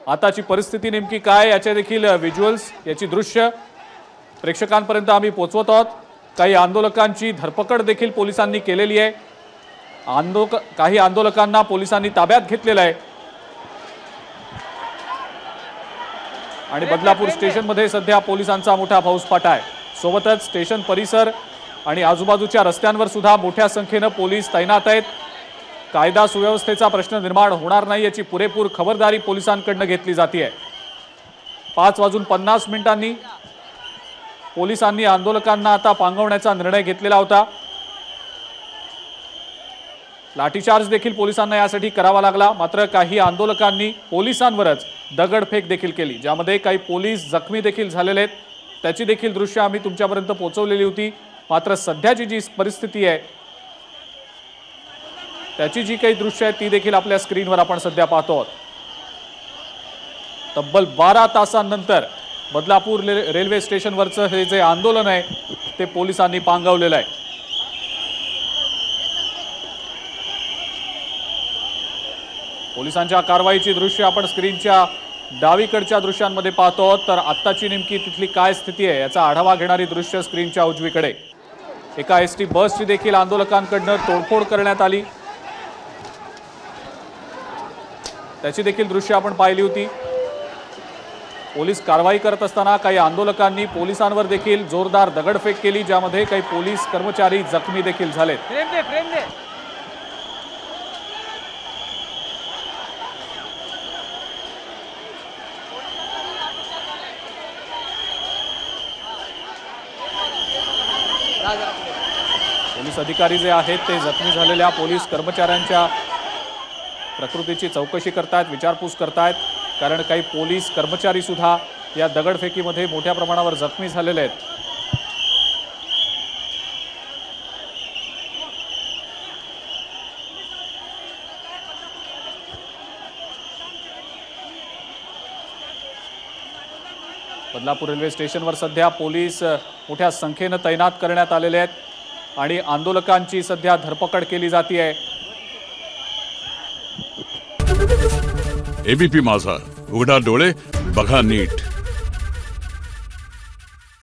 आताची परिस्थिती नेमकी काय याचे देखील व्हिज्युअल्स याची दृश्य प्रेक्षकांपर्यंत आम्ही पोहोचवत आहोत। काही आंदोलकांची धरपकड देखील पोलिसांनी केलेली आहे। काही आंदोलकांना पोलिसांनी ताब्यात घेतलेलं आहे आणि बदलापूर स्टेशनमध्ये सध्या पोलिसांचा मोठा फौजफाटा आहे। सोबतच स्टेशन परिसर आणि आजूबाजूच्या रस्त्यांवर सुद्धा मोठ्या संख्येने पोलीस तैनात आहेत। कायदा सुव्यवस्थेचा प्रश्न निर्माण होणार नाही याची पुरेपूर खबरदारी पोलिसांकडून घेतली जाते। 5:50 पोलिसांनी आंदोलकांना आता पांगवण्याचा निर्णय घेतलेला होता। लाठीचार्ज देखील पोलिसांना यासाठी करावा लागला, मात्र काही आंदोलकांनी पोलिसांवरच दगडफेक देखील केली, ज्यामध्ये काही पोलीस जखमी देखील झालेले आहेत। त्याची देखील दृश्य आम्ही तुमच्यापर्यंत पोहोचवलेली होती। मात्र सध्याची जी परिस्थिती आहे त्याची जी काही दृश्य आहे ती देखील आपल्या स्क्रीनवर आपण सध्या पाहतो आहोत। तब्बल 12 तासांनंतर बदलापूर रेल्वे स्टेशनवरचं हे जे आंदोलन आहे ते पोलिसांनी पांगवलेलं आहे। पोलिसांच्या कारवाईची दृश्य आपण स्क्रीनच्या डावीकडच्या दृश्यांमध्ये पाहतो आहोत। तर आत्ताची नेमकी तिथली काय स्थिती आहे याचा आढावा घेणारी दृश्य स्क्रीनच्या उजवीकडे। एका एसटी बसची देखील आंदोलकांकडून तोडफोड करण्यात आली, त्याची देखील दृश्य आपण पाहिली होती। पोलीस कारवाई करत असताना काही आंदोलकांनी पोलिसांवर देखील जोरदार दगडफेक केली, ज्यामध्ये काही पोलीस कर्मचारी जखमी देखील झालेत। पोलीस अधिकारी जे आहेत ते जखमी झालेल्या पोलीस कर्मचाऱ्यांच्या प्रकृतीची चौकशी करतायत, विचारपूस करतायत, कारण काही पोलीस कर्मचारी सुद्धा या दगडफेकीमध्ये मोठ्या प्रमाणावर जखमी झालेले आहेत। बदलापूर रेल्वे स्टेशनवर सध्या पोलीस मोठ्या संख्येने तैनात करण्यात आलेले आहेत आणि आंदोलकांची सध्या धरपकड केली जाते आहे। एबीपी माझा, उघडा डोळे बघा नीट।